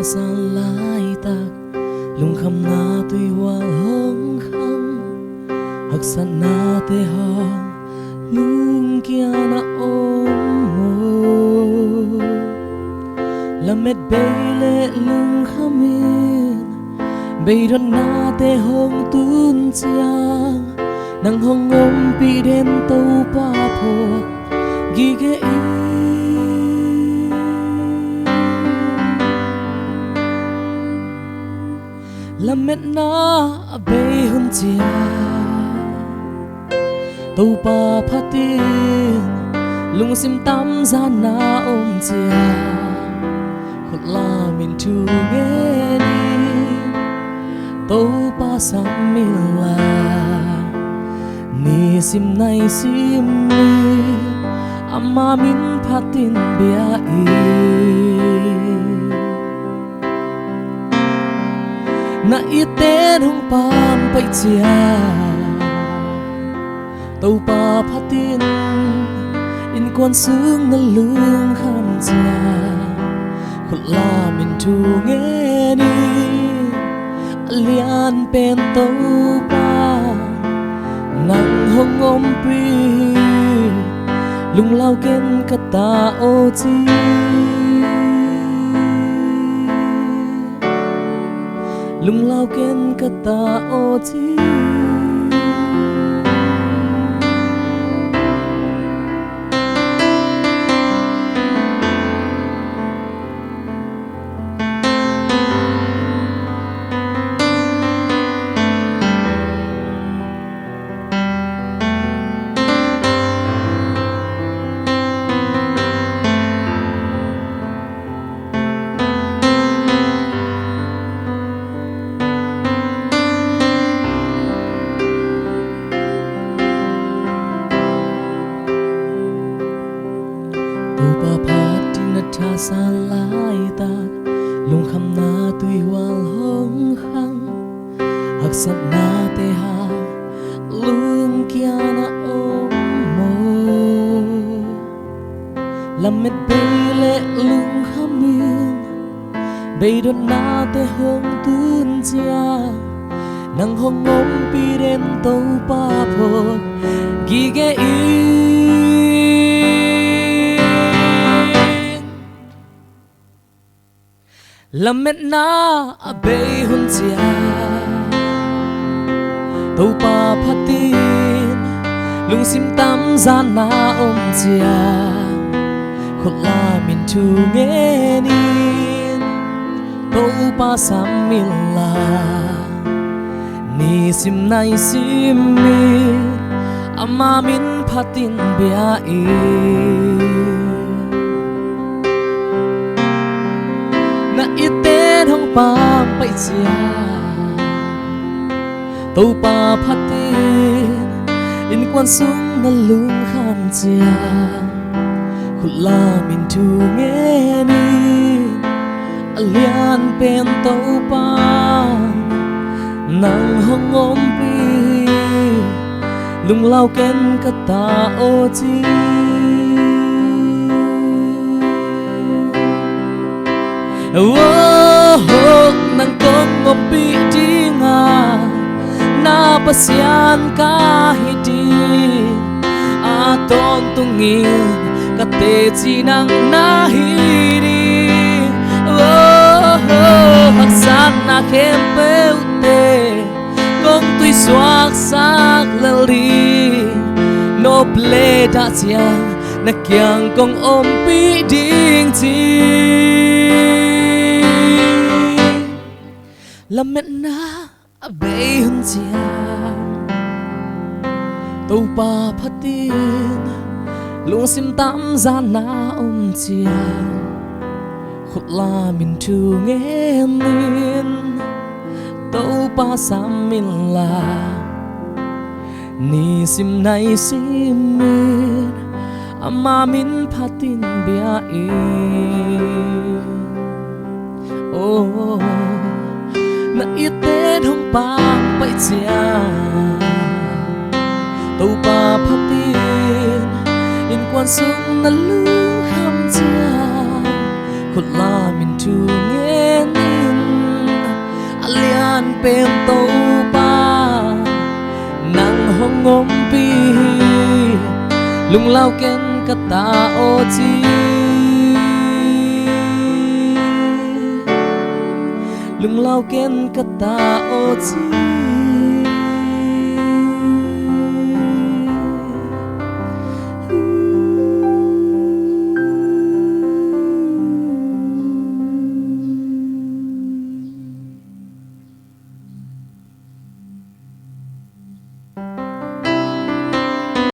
san lai tak lung kham na tui wal hong khang hak san na te hong lung kia na mo lamet bele lung khamin beiron na te hong tun chiang nang hong om pi den to pa phok gi ge i lamet na be hun chia to pa phatin lung sim tam za na om chia khot la min thu nghe ni to pa sam min la ni sim nai sim ni amma min phatin bia i na iten hong pam pai chia tàu pa phatin in quan sướng na lương kham chia khot la min thu nghe ni lian pen tàu pa nang hong om pi lung lao ken kata o chi lung lao ken kata o chi pa phatin na tha san lai tak lung kham na tui wal hong khang hak san na te ha lung kia na mo lamet bele lung khamin beidon na te hong tun chia nang hong om pi den to pa phok gi ge i lamet na be hun chia to pa phatin lung sim tam za na om chia khot la min thu nghe ni to pa sam min la ni sim nai sim mi ama min phatin bia i na iten hong pam pai chia to pa phatin in quan sung na lung kham chia khut la min thu nghe ni alian pen to pa nang hong om pi lung lao ken kata o chi nang kong ngopi dinga na pasian kahiti atong tungin kate chinang nahiri haksan na kempe ute kong tui suak sak lali no ple da siang na kyang kong om pi ding chi lamet na be hun chia to pa phatin lung sim tam za na om chia khot la min thu nghe nin to pa sam min la ni sim nai sim min ama min phatin bia e oh na iten hong pam pai chia to pa phatin in quan sung na lu kham chia khot la min thu nghe เป็นโตป้านั่งห้องงมปีลุงเล่าเก่นกะตาโอจีลุงเล่าเก่นกะตาโอจี